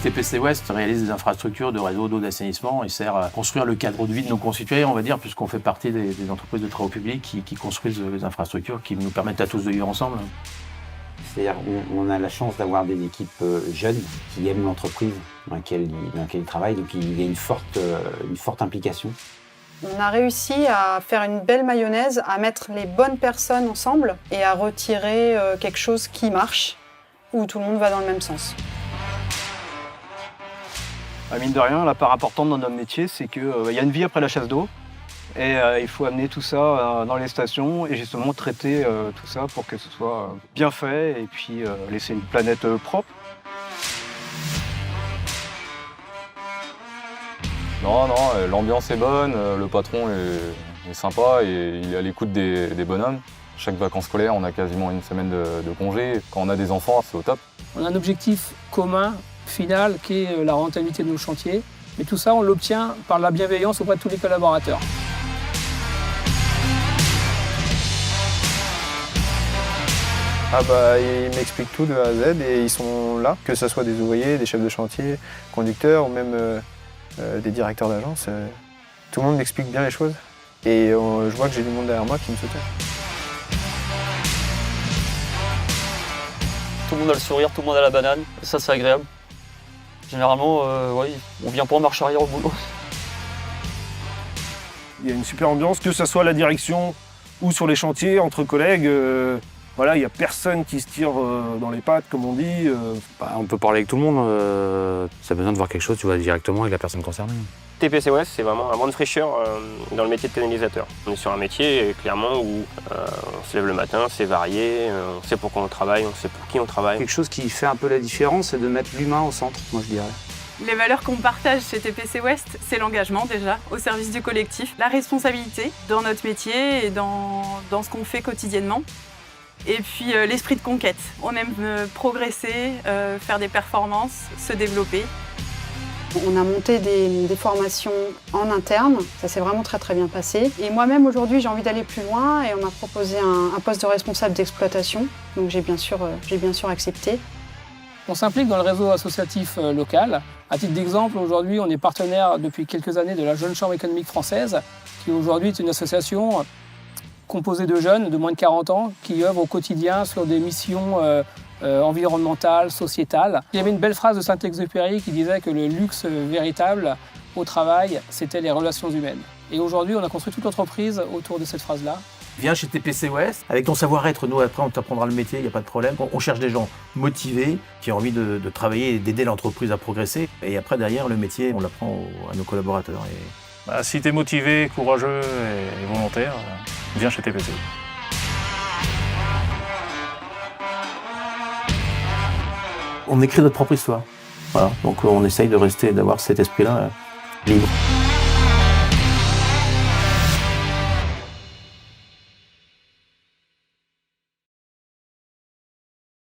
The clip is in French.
TPC West réalise des infrastructures de réseaux d'eau d'assainissement et sert à construire le cadre de vie de nos concitoyens, on va dire, puisqu'on fait partie des entreprises de travaux publics qui construisent les infrastructures qui nous permettent à tous de vivre ensemble. C'est-à-dire on a la chance d'avoir des équipes jeunes qui aiment l'entreprise dans laquelle ils travaillent, donc il y a une forte implication. On a réussi à faire une belle mayonnaise, à mettre les bonnes personnes ensemble et à retirer quelque chose qui marche, où tout le monde va dans le même sens. Mine de rien, la part importante dans notre métier, c'est qu'il y a une vie après la chasse d'eau et il faut amener tout ça dans les stations et justement traiter tout ça pour que ce soit bien fait et puis laisser une planète propre. Non, l'ambiance est bonne, le patron est sympa et il est à l'écoute des bonhommes. Chaque vacances scolaires, on a quasiment une semaine de congé. Quand on a des enfants, c'est au top. On a un objectif commun, final, qui est la rentabilité de nos chantiers. Mais tout ça, on l'obtient par la bienveillance auprès de tous les collaborateurs. Ils m'expliquent tout de A à Z et ils sont là, que ce soit des ouvriers, des chefs de chantier, conducteurs ou même des directeurs d'agence. Tout le monde m'explique bien les choses et je vois que j'ai du monde derrière moi qui me soutient. Tout le monde a le sourire, tout le monde a la banane, ça c'est agréable. Généralement, on vient pas en marche arrière au boulot. Il y a une super ambiance, que ce soit à la direction ou sur les chantiers, entre collègues. Il n'y a personne qui se tire dans les pattes, comme on dit. On peut parler avec tout le monde. Si tu as besoin de voir quelque chose, tu vas directement avec la personne concernée. TPC West, c'est vraiment un vent de fraîcheur dans le métier de canalisateur. On est sur un métier, clairement, où on se lève le matin, c'est varié, on sait pourquoi on travaille, on sait pour qui on travaille. Quelque chose qui fait un peu la différence, c'est de mettre l'humain au centre, moi je dirais. Les valeurs qu'on partage chez TPC West, c'est l'engagement déjà, au service du collectif, la responsabilité dans notre métier et dans ce qu'on fait quotidiennement. Et puis l'esprit de conquête. On aime progresser, faire des performances, se développer. On a monté des formations en interne, ça s'est vraiment très bien passé. Et moi-même aujourd'hui j'ai envie d'aller plus loin et on m'a proposé un poste de responsable d'exploitation, donc j'ai bien sûr accepté. On s'implique dans le réseau associatif local. À titre d'exemple, aujourd'hui on est partenaire depuis quelques années de la Jeune Chambre économique française, qui aujourd'hui est une association composée de jeunes de moins de 40 ans qui œuvrent au quotidien sur des missions environnementales, sociétales. Il y avait une belle phrase de Saint-Exupéry qui disait que le luxe véritable au travail, c'était les relations humaines. Et aujourd'hui, on a construit toute l'entreprise autour de cette phrase-là. Viens chez TPC West, avec ton savoir-être, nous après on t'apprendra le métier, il n'y a pas de problème. On cherche des gens motivés, qui ont envie de travailler et d'aider l'entreprise à progresser. Et après derrière, le métier, on l'apprend à nos collaborateurs. Si tu es motivé, courageux et volontaire, viens chez TPC. On écrit notre propre histoire. Voilà. Donc on essaye de rester, d'avoir cet esprit-là libre.